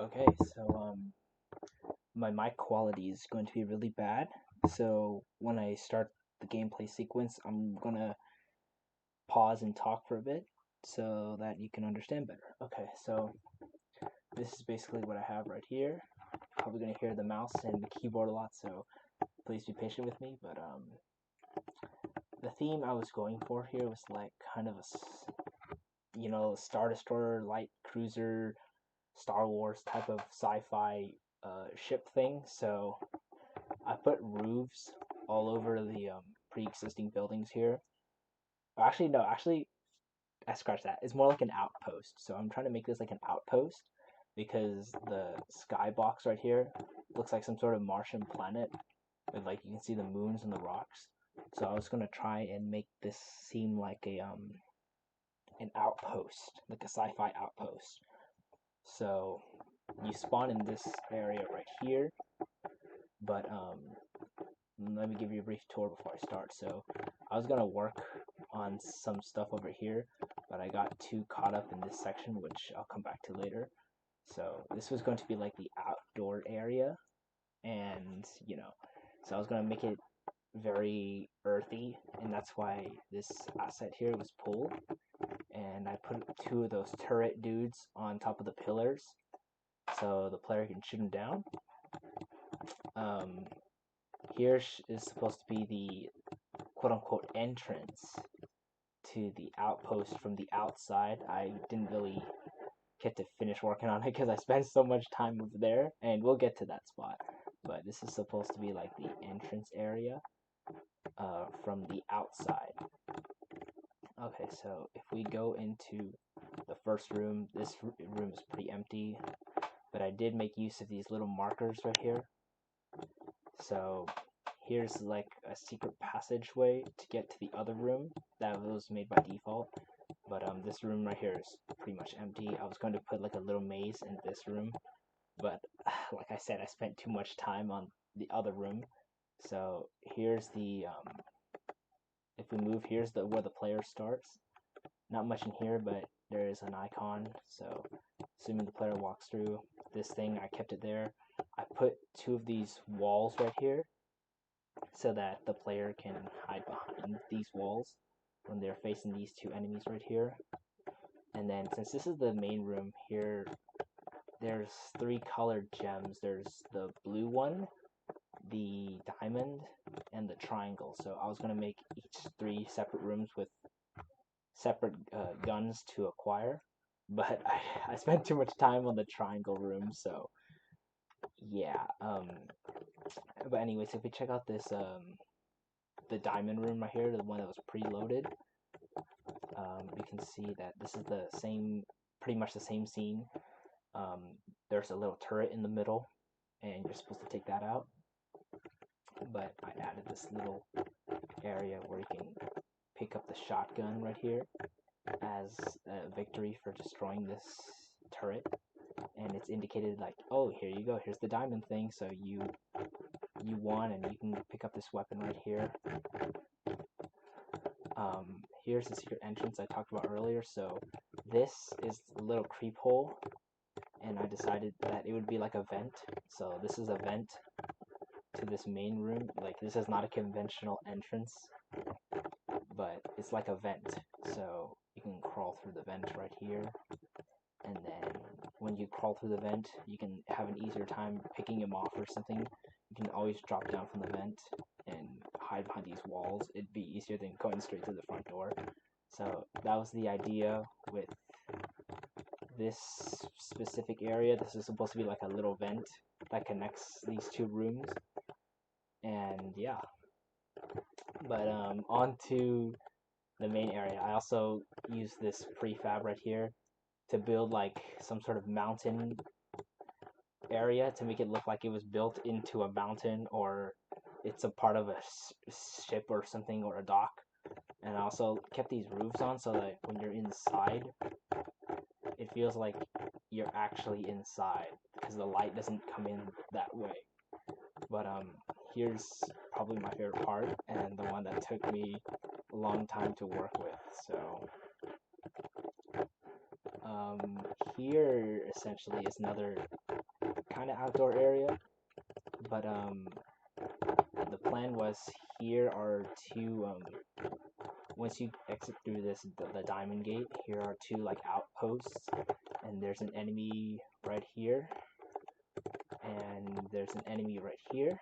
Okay, so my mic quality is going to be really bad. So when I start the gameplay sequence, I'm gonna pause and talk for a bit so that you can understand better. Okay, so this is basically what I have right here. Probably gonna hear the mouse and the keyboard a lot, so please be patient with me. But the theme I was going for here was like kind of a Star Destroyer, light cruiser, Star Wars type of sci-fi ship thing. So I put roofs all over the pre-existing buildings here. Actually, no, I scratched that. It's more like an outpost. So I'm trying to make this like an outpost because the skybox right here looks like some sort of Martian planet with, like, you can see the moons and the rocks. So I was gonna try and make this seem like an outpost, like a sci-fi outpost. So you spawn in this area right here, but let me give you a brief tour before I start. So I was gonna work on some stuff over here, but I got too caught up in this section, which I'll come back to later. So this was going to be like the outdoor area, and so I was gonna make it very earthy, and that's why this asset here was pulled. And I put two of those turret dudes on top of the pillars, so the player can shoot them down. Here is supposed to be the quote-unquote entrance to the outpost from the outside. I didn't really get to finish working on it because I spent so much time over there, and we'll get to that spot. But this is supposed to be like the entrance area from the outside. Okay, so if we go into the first room, this room is pretty empty, but I did make use of these little markers right here. So here's like a secret passageway to get to the other room that was made by default. But this room right here is pretty much empty. I was going to put like a little maze in this room, but like I said, I spent too much time on the other room. So here's the if we move, here's the where the player starts. Not much in here, but there is an icon. So assuming the player walks through this thing, I kept it there. I put two of these walls right here so that the player can hide behind these walls when they're facing these two enemies right here. And then since this is the main room here, there's three colored gems. There's the blue one, the diamond, and the triangle. So I was going to make each three separate rooms with separate guns to acquire, but I spent too much time on the triangle room, so yeah. But anyways, if we check out this the diamond room right here, the one that was preloaded, you can see that this is the same, pretty much the same scene. There's a little turret in the middle, and you're supposed to take that out. But I added this little area where you can pick up the shotgun right here as a victory for destroying this turret. And it's indicated like, oh, here you go, here's the diamond thing, so you won, and you can pick up this weapon right here. Here's the secret entrance I talked about earlier. So this is a little creep hole, and I decided that it would be like a vent. So this is a vent to this main room. Like, this is not a conventional entrance, but it's like a vent. So you can crawl through the vent right here, and then when you crawl through the vent, you can have an easier time picking him off or something. You can always drop down from the vent and hide behind these walls. It'd be easier than going straight to the front door. So that was the idea with this specific area. This is supposed to be like a little vent that connects these two rooms. And yeah. But on to the main area. I also used this prefab right here to build like some sort of mountain area to make it look like it was built into a mountain, or it's a part of a ship or something, or a dock. And I also kept these roofs on so that when you're inside, it feels like you're actually inside because the light doesn't come in that way. But here's probably my favorite part, and the one that took me a long time to work with. So here essentially is another kind of outdoor area, but the plan was here are two once you exit through the diamond gate, here are two like outposts, and there's an enemy right here, and there's an enemy right here.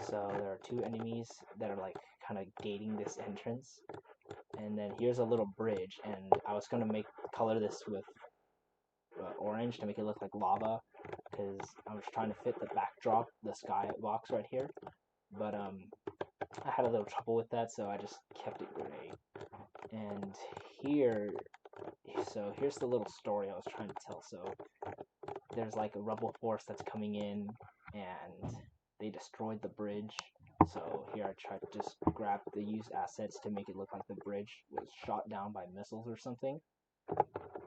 So there are two enemies that are like kind of gating this entrance, and then here's a little bridge, and I was gonna color this with orange to make it look like lava, because I was trying to fit the backdrop, the skybox right here, but I had a little trouble with that, so I just kept it gray. And here's the little story I was trying to tell. So there's like a rebel force that's coming in, and they destroyed the bridge. So here I tried to just grab the used assets to make it look like the bridge was shot down by missiles or something.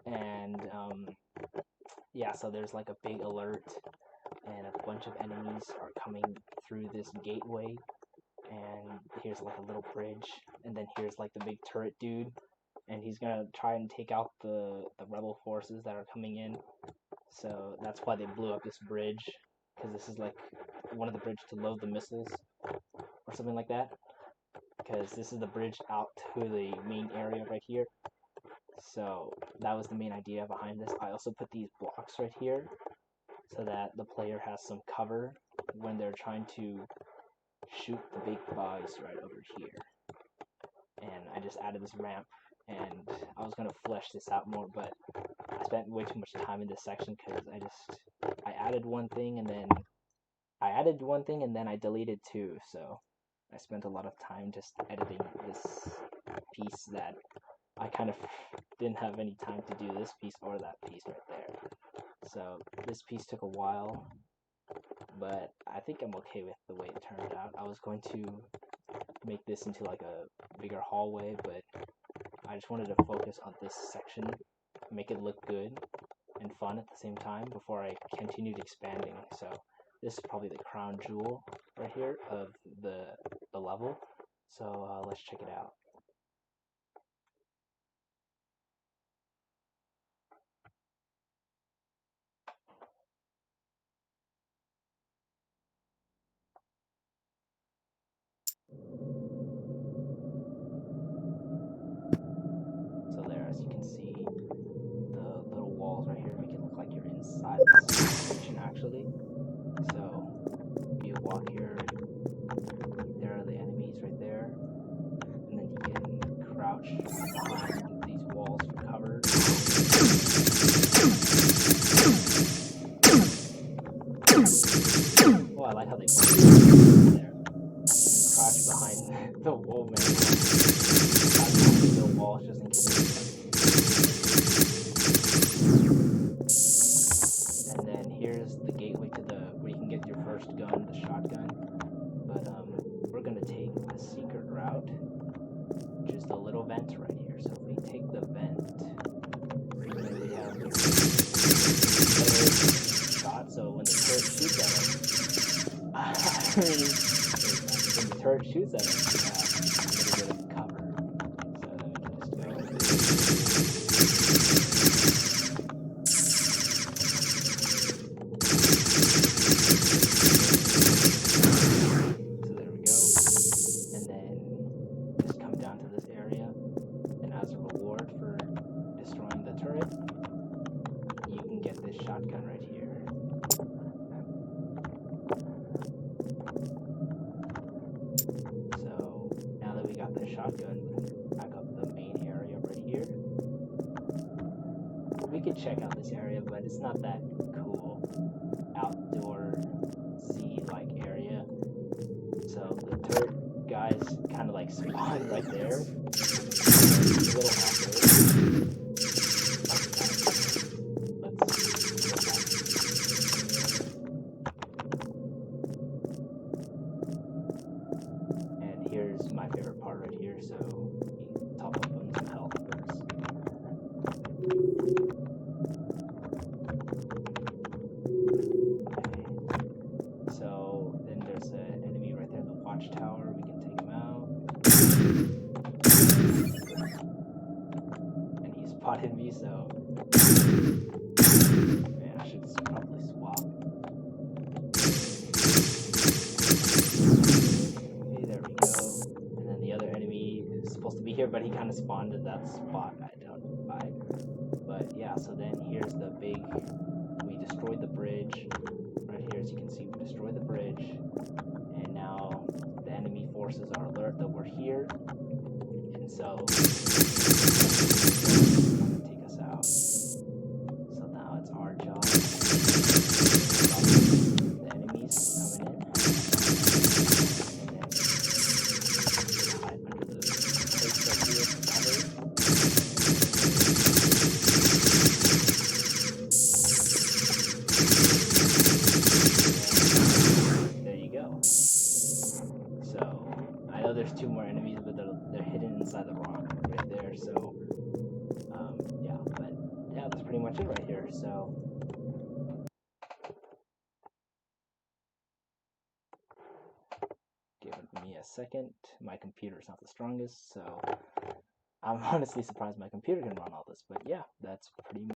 And yeah, so there's like a big alert, and a bunch of enemies are coming through this gateway. And here's like a little bridge, and then here's like the big turret dude, and he's gonna try and take out the rebel forces that are coming in. So that's why they blew up this bridge, because this is like one of the bridges to load the missiles or something like that, because this is the bridge out to the main area right here. So that was the main idea behind this. I also put these blocks right here so that the player has some cover when they're trying to shoot the big bugs right over here. And I just added this ramp, and I was going to flesh this out more, but I spent way too much time in this section because I added one thing and then I deleted two, so I spent a lot of time just editing this piece that I kind of didn't have any time to do this piece or that piece right there. So this piece took a while, but I think I'm okay with the way it turned out. I was going to make this into like a bigger hallway, but I just wanted to focus on this section, make it look good and fun at the same time before I continued expanding. So this is probably the crown jewel right here of the level. So let's check it out. So there, as you can see, the little walls right here make it look like you're inside this region actually. So if you walk here, there are the enemies right there, and then you can crouch behind these walls for cover. Oh, I like how they there. Crouch behind the wall, man. The walls just in case. And then here's the gateway to where you can get your first gun, the shotgun. But we're gonna take the secret route, which is the little vent right here. So if we take the vent, then we have shot. So when the turret shoots at us, when the turret shoots at us, we have a little bit of cover. So then we can So there we go. And then just come down to this area, and as a reward for destroying the turret, you can get this shotgun right here. So now that we got the shotgun, we can back up the main area right here. We could check out this area, but it's not that cool. Outdoor sea-like area. So the turret guys kind of like spawn right there. A little awkward. And here's my favorite part right here, so we top up on some health first. Okay. So then there's an enemy right there in the watchtower. We can take him out. So, man, I should probably swap. Okay, there we go. And then the other enemy is supposed to be here, but he kind of spawned in that spot. I don't know why. But yeah, so then here's the big, we destroyed the bridge. Right here, as you can see, we destroyed the bridge. And now the enemy forces are alert that we're here. And so, take us out. So now it's our job. The enemies coming in. And then hide under the place right here. There you go. So I know there's 2 more enemies, but they're hidden inside the rock right there. So yeah, but yeah, that's pretty much it right here. So give me a second. My computer's not the strongest, so I'm honestly surprised my computer can run all this. But yeah, that's pretty much